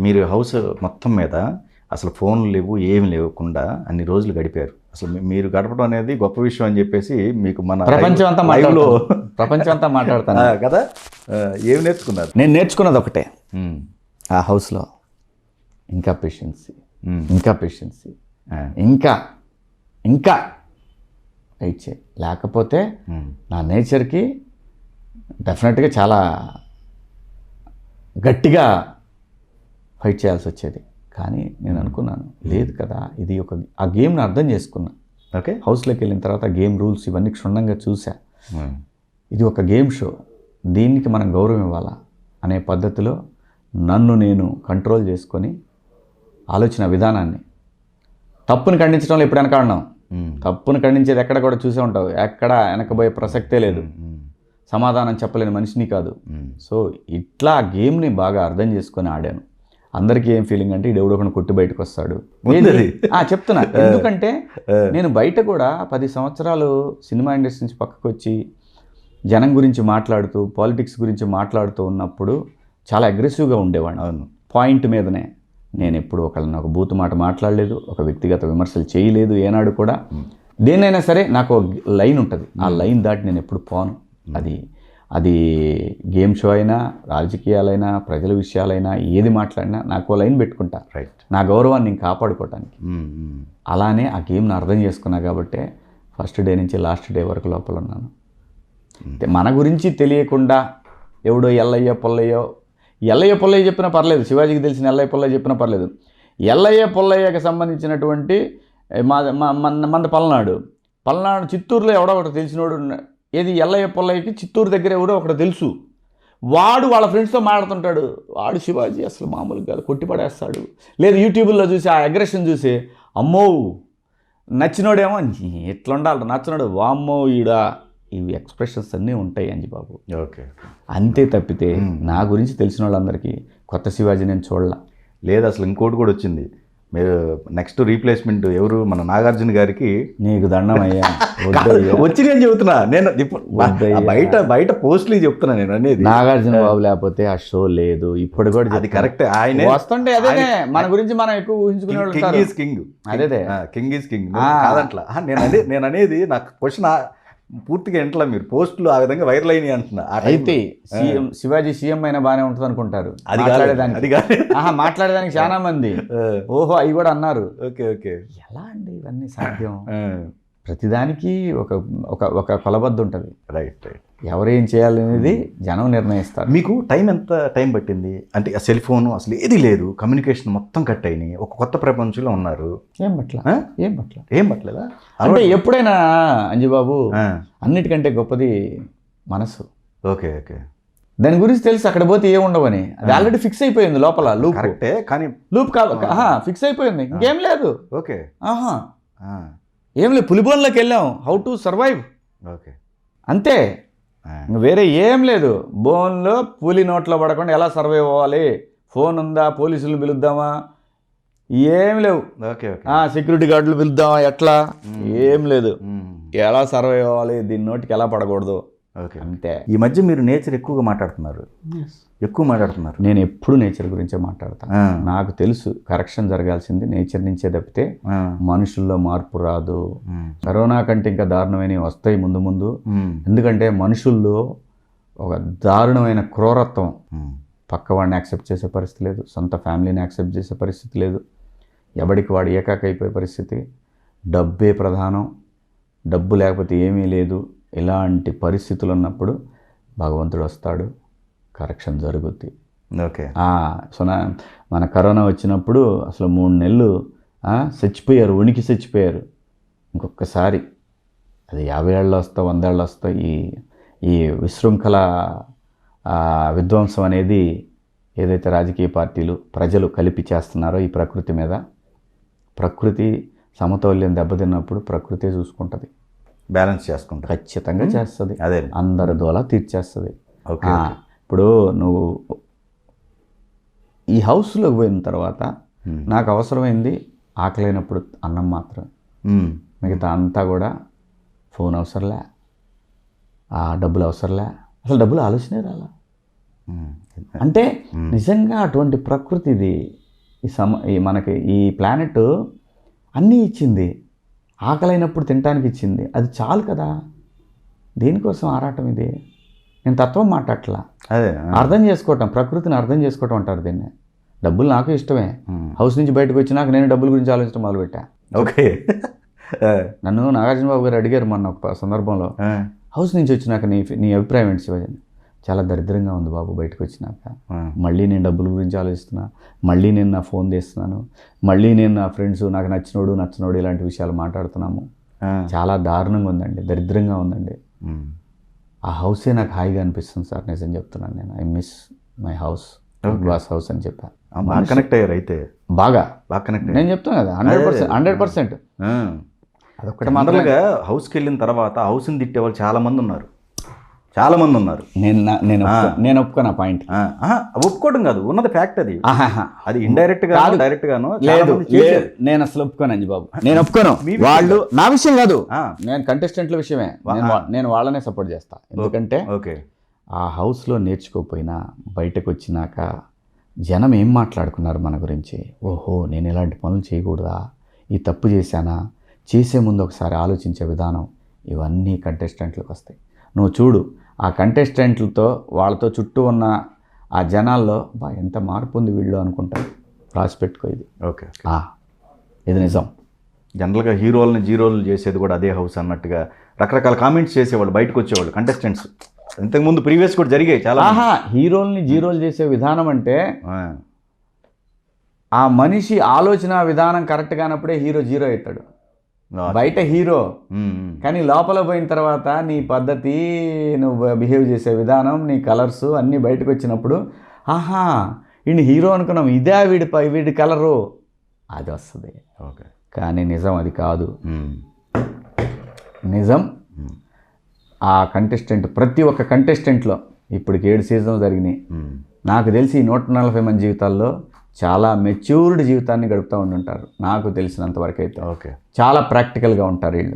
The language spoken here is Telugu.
మీరు హౌస్ మొత్తం మీద అసలు ఫోన్లు లేవు, ఏమి లేకుండా అన్ని రోజులు గడిపారు. అసలు మీరు గడపడం అనేది గొప్ప విషయం అని చెప్పేసి మీకు మన ప్రపంచం అంతా మాట్లాడతాను కదా. ఏమి నేర్చుకున్నారు? నేను నేర్చుకున్నది ఒకటే, ఆ హౌస్లో ఇంకా పేషెన్సీ, ఇంకా వెయిట్ చేయి. లేకపోతే నా నేచర్కి డెఫినెట్గా చాలా గట్టిగా ఫైట్ చేయాల్సి వచ్చేది. కానీ నేను అనుకున్నాను, లేదు కదా, ఇది ఆ గేమ్ని అర్థం చేసుకున్నా. ఓకే, హౌస్లోకి వెళ్ళిన తర్వాత గేమ్ రూల్స్ ఇవన్నీ క్షుణ్ణంగా చూసా. ఇది ఒక గేమ్ షో, దీనికి మనం గౌరవం ఇవ్వాలా అనే పద్ధతిలో నన్ను నేను కంట్రోల్ చేసుకొని ఆలోచన విధానాన్ని, తప్పుని ఖండించడంలో ఎప్పుడు వెనకాడినాం, తప్పుని ఖండించేది ఎక్కడ కూడా చూసే ఉంటావు, ఎక్కడ వెనకబోయే ప్రసక్తే లేదు, సమాధానం చెప్పలేని మనిషిని కాదు. సో ఇట్లా గేమ్ని బాగా అర్థం చేసుకొని ఆడాను. అందరికీ ఏం ఫీలింగ్ అంటే ఇది ఎవడొకడు కొట్టి బయటకు వస్తాడు చెప్తున్నా. ఎందుకంటే నేను బయట కూడా 10 సంవత్సరాలు సినిమా ఇండస్ట్రీ నుంచి పక్కకు వచ్చి జనం గురించి మాట్లాడుతూ, పాలిటిక్స్ గురించి మాట్లాడుతూ ఉన్నప్పుడు చాలా అగ్రెసివ్గా ఉండేవాడిని. అవును, పాయింట్ మీదనే. నేను ఎప్పుడు ఒకళ్ళని ఒక బూతు మాట మాట్లాడలేదు, ఒక వ్యక్తిగత విమర్శలు చేయలేదు ఏనాడు కూడా. దేన్నైనా సరే నాకు లైన్ ఉంటుంది, ఆ లైన్ దాటి నేను ఎప్పుడు పోను. అది గేమ్ షో అయినా, రాజకీయాలైనా, ప్రజల విషయాలైనా, ఏది మాట్లాడినా నాకు లైన్ పెట్టుకుంటా. రైట్, నా గౌరవాన్ని నేను కాపాడుకోవటానికి. అలానే ఆ గేమ్ని అర్థం చేసుకున్నా కాబట్టే ఫస్ట్ డే నుంచి లాస్ట్ డే వరకు లోపల ఉన్నాను. మన గురించి తెలియకుండా ఎవడో ఎల్లయ్య పొల్లయ్య చెప్పినా పర్లేదు, శివాజీకి తెలిసిన ఎల్లయ్య పొల్లయ్య చెప్పినా పర్లేదు. ఎల్లయ్య పొల్లయ్యకి సంబంధించినటువంటి మన పల్నాడు చిత్తూరులో ఎవడో ఒకటి తెలిసినోడు, ఏది ఎల్లయ్య పొల్లయ్యకి చిత్తూరు దగ్గర ఎవడో ఒకటి తెలుసు, వాడు వాళ్ళ ఫ్రెండ్స్తో మాట్లాడుతుంటాడు. వాడు శివాజీ అసలు మామూలుగా కాదు, కొట్టిపడేస్తాడు. లేదు యూట్యూబ్లో చూసి ఆ అగ్రెషన్ చూసి, అమ్మో నచ్చినోడేమో ఎట్లుండాలి, నచ్చినోడు వామ్మో ఈడా, ఇవి ఎక్స్ప్రెషన్స్ అన్నీ ఉంటాయి అంజిబాబు. ఓకే, అంతే తప్పితే నా గురించి తెలిసిన వాళ్ళందరికీ కొత్త శివాజీ నేను చూడలా. లేదు, అసలు ఇంకోటి కూడా వచ్చింది. మీరు నెక్స్ట్ రీప్లేస్మెంట్ ఎవరు, మన నాగార్జున గారికి. నీకు దండం అయ్యా, వచ్చి నేను చెబుతున్నా, నేను బయట పోస్టులు చెప్తున్నా నేను అనేది. నాగార్జున బాబు లేకపోతే ఆ షో లేదు ఇప్పుడు కూడా. అది కరెక్ట్, ఆయన వస్తుంటే అదే మన గురించి మనం ఎక్కువ ఊహించుకునే వాళ్ళు. కింగ్ ఈజ్ కింగ్, అదే కింగ్ ఈజ్ కింగ్ కాదంట్లా. నేను అనేది నాకు క్వశ్చన్ పూర్తిగా ఇంట్లో మీరు పోస్టులు ఆ విధంగా వైరల్ అయినాయి అంటున్నా. అయితే శివాజీ సీఎం అయినా బాగానే ఉంటుంది అనుకుంటారు, మాట్లాడేదానికి చాలా మంది ఓహో అవి కూడా అన్నారు. ఓకే ఓకే, ఎలా అండి ఇవన్నీ సాధ్యం? ప్రతిదానికి ఒక కొలబద్ద ఉంటుంది. రైట్ రైట్, ఎవరేం చేయాలనేది జనం నిర్ణయిస్తారు. మీకు ఎంత టైం పట్టింది అంటే? సెల్ ఫోన్ అసలు ఏది లేదు, కమ్యూనికేషన్ మొత్తం కట్ అయినాయి, ఒక కొత్త ప్రపంచంలో ఉన్నారు. ఏం పట్టలేదా? అంటే ఎప్పుడైనా అంజిబాబు అన్నిటికంటే గొప్పది మనసు. ఓకే ఓకే, దాని గురించి తెలిసి అక్కడ పోతే ఏముండవని, అది ఆల్రెడీ ఫిక్స్ అయిపోయింది లోపల. లూప్ కరెక్టే, కానీ లూప్ ఫిక్స్ అయిపోయింది, ఇంకేం లేదు. ఓకే, ఏం లేదు, పులిబోన్లోకి వెళ్ళాం, హౌ టు సర్వైవ్. ఓకే, అంతే, వేరే ఏం లేదు. బోన్లో పులి నోట్లో పడకుండా ఎలా సర్వైవ్ అవ్వాలి, ఫోన్ ఉందా, పోలీసులు పిలుద్దామా, ఏం లేవు. ఓకే, సెక్యూరిటీ గార్డులు పిలుద్దామా, ఎట్లా, ఏం లేదు. ఎలా సర్వైవ్ అవ్వాలి, దీని నోటికి ఎలా పడకూడదు. ఓకే, అంతే. ఈ మధ్య మీరు నేచర్ ఎక్కువ మాట్లాడుతున్నారు. నేను ఎప్పుడు నేచర్ గురించే మాట్లాడతాను. నాకు తెలుసు కరెక్షన్ జరగాల్సింది నేచర్ నుంచే తప్పితే మనుషుల్లో మార్పు రాదు. కరోనా కంటే ఇంకా దారుణమైనవి వస్తాయి ముందు ముందు. ఎందుకంటే మనుషుల్లో ఒక దారుణమైన క్రూరత్వం, పక్కవాడిని యాక్సెప్ట్ చేసే పరిస్థితి లేదు, సొంత ఫ్యామిలీని యాక్సెప్ట్ చేసే పరిస్థితి లేదు, ఎవడికి వాడు ఏకాకైపోయే పరిస్థితి, డబ్బే ప్రధానం, డబ్బు లేకపోతే ఏమీ లేదు. ఇలాంటి పరిస్థితులు ఉన్నప్పుడు భగవంతుడు వస్తాడు, కరెక్షన్ జరుగుద్ది. ఓకే, సో మన కరోనా వచ్చినప్పుడు అసలు 3 నెలలు చచ్చిపోయారు, వణికి చచ్చిపోయారు. ఇంకొకసారి అది 50 ఏళ్ళు వస్తా 100 ఏళ్ళు వస్తా, ఈ విశృంఖల విధ్వంసం అనేది ఏదైతే రాజకీయ పార్టీలు ప్రజలు కలిపి చేస్తున్నారో ఈ ప్రకృతి మీద, ప్రకృతి సమతౌల్యం దెబ్బతిన్నప్పుడు ప్రకృతే చూసుకుంటుంది, బ్యాలెన్స్ చేసుకుంటుంది, ఖచ్చితంగా చేస్తుంది. అదే అందరి దోలా తీర్చేస్తుంది. ఓకే, ఇప్పుడు నువ్వు ఈ హౌస్లోకి పోయిన తర్వాత నాకు అవసరమైంది ఆకలైనప్పుడు అన్నం మాత్రం, మిగతా అంతా కూడా ఫోన్ అవసరంలే, డబ్బులు అవసరంలే, అసలు డబ్బులు ఆలోచనే రాలా. అంటే నిజంగా అటువంటి ప్రకృతి ఇది. ఈ మనకి ఈ ప్లానెట్ అన్నీ ఇచ్చింది. ఆకలైనప్పుడు తినడానికి ఇచ్చింది, అది చాలు కదా. దేనికోసం ఆరాటం ఇది? నేను తత్వం మాట్లాడట్లా, అదే అర్థం చేసుకోవటం, ప్రకృతిని అర్థం చేసుకోవటం అంటారు దీన్ని. డబ్బులు నాకు ఇష్టమే. హౌస్ నుంచి బయటకు వచ్చినాక నేను డబ్బుల గురించి ఆలోచించడం మొదలుపెట్టా. ఓకే. నన్ను నాగార్జున బాబు గారు అడిగారు మొన్న ఒక సందర్భంలో, హౌస్ నుంచి వచ్చినాక నీ అభిప్రాయం ఏంటి శివాజీ? చాలా దరిద్రంగా ఉంది బాబు బయటకు వచ్చినాక. మళ్ళీ నేను డబ్బుల గురించి ఆలోచిస్తున్నా, మళ్ళీ నేను నా ఫోన్ తీస్తున్నాను, మళ్ళీ నేను నా ఫ్రెండ్స్, నాకు నచ్చినోడు ఇలాంటి విషయాలు మాట్లాడుతున్నాము. చాలా దారుణంగా ఉందండి, దరిద్రంగా ఉందండి. ఆ హౌసే నాకు హాయిగా అనిపిస్తుంది సార్, నిజం చెప్తున్నాను నేను. I miss my house, glass house అని చెప్పాను. బాగా కనెక్ట్ అయ్యారు అయితే. బాగా కనెక్ట్. నేను చెప్తాను కదా, 100%. అదొక్కటి మామూలుగా హౌస్కి వెళ్ళిన తర్వాత హౌస్ని తిట్టే వాళ్ళు చాలా మంది ఉన్నారు. నేను ఒప్పుకోను ఆ పాయింట్. ఒప్పుకోవడం కాదు, ఉన్నది ఫ్యాక్ట్. అది ఇండైరెక్ట్ గా డైరెక్ట్ గాను లేదు. నేను అసలు ఒప్పుకోను అంజబాబు, నేను ఒప్పుకోను. వాళ్ళు నా విషయం కాదు, నేను కంటెస్టెంట్ల విషయమే. నేను వాళ్ళనే సపోర్ట్ చేస్తా. ఎందుకంటే ఆ హౌస్లో నేర్చుకోకపోయినా బయటకు వచ్చినాక జనం ఏం మాట్లాడుకున్నారు మన గురించి, ఓహో నేను ఇలాంటి పనులు చేయకూడదా, ఈ తప్పు చేశానా, చేసే ముందు ఒకసారి ఆలోచించే విధానం, ఇవన్నీ కంటెస్టెంట్లకు వస్తాయి. నువ్వు చూడు, ఆ కంటెస్టెంట్లతో వాళ్ళతో చుట్టూ ఉన్న ఆ జనాల్లో ఎంత మార్పు ఉంది వీళ్ళు అనుకుంటారు. రాసి పెట్టుకో ఇది. ఓకే, ఇది నిజం. జనరల్గా హీరోలని జీరోలు చేసేది కూడా అదే హౌస్ అన్నట్టుగా రకరకాల కామెంట్స్ చేసేవాళ్ళు బయటకు వచ్చేవాళ్ళు కంటెస్టెంట్స్. ఇంతకుముందు ప్రీవియస్ కూడా జరిగాయి చాలా. హీరోల్ని జీరోలు చేసే విధానం అంటే ఆ మనిషి ఆలోచన విధానం కరెక్ట్ కానప్పుడే హీరో జీరో అవుతాడు. బయట హీరో కానీ లోపల పోయిన తర్వాత నీ పద్ధతి, నువ్వు బిహేవ్ చేసే విధానం, నీ కలర్స్ అన్నీ బయటకు వచ్చినప్పుడు ఆహా ఈయన హీరో అనుకున్నాం, ఇదే వీడి కలరు, అది వస్తుంది. ఓకే, కానీ నిజం అది కాదు. నిజం ఆ కంటెస్టెంట్, ప్రతి ఒక్క కంటెస్టెంట్లో ఇప్పటికి 7 సీజన్లు జరిగినాయి. నాకు తెలిసి ఈ 140 మంది జీవితాల్లో చాలా మెచ్యూర్డ్ జీవితాన్ని గడుపుతూ ఉంటుంటారు నాకు తెలిసినంత వరకు అయితే. ఓకే, చాలా ప్రాక్టికల్గా ఉంటారు వీళ్ళు.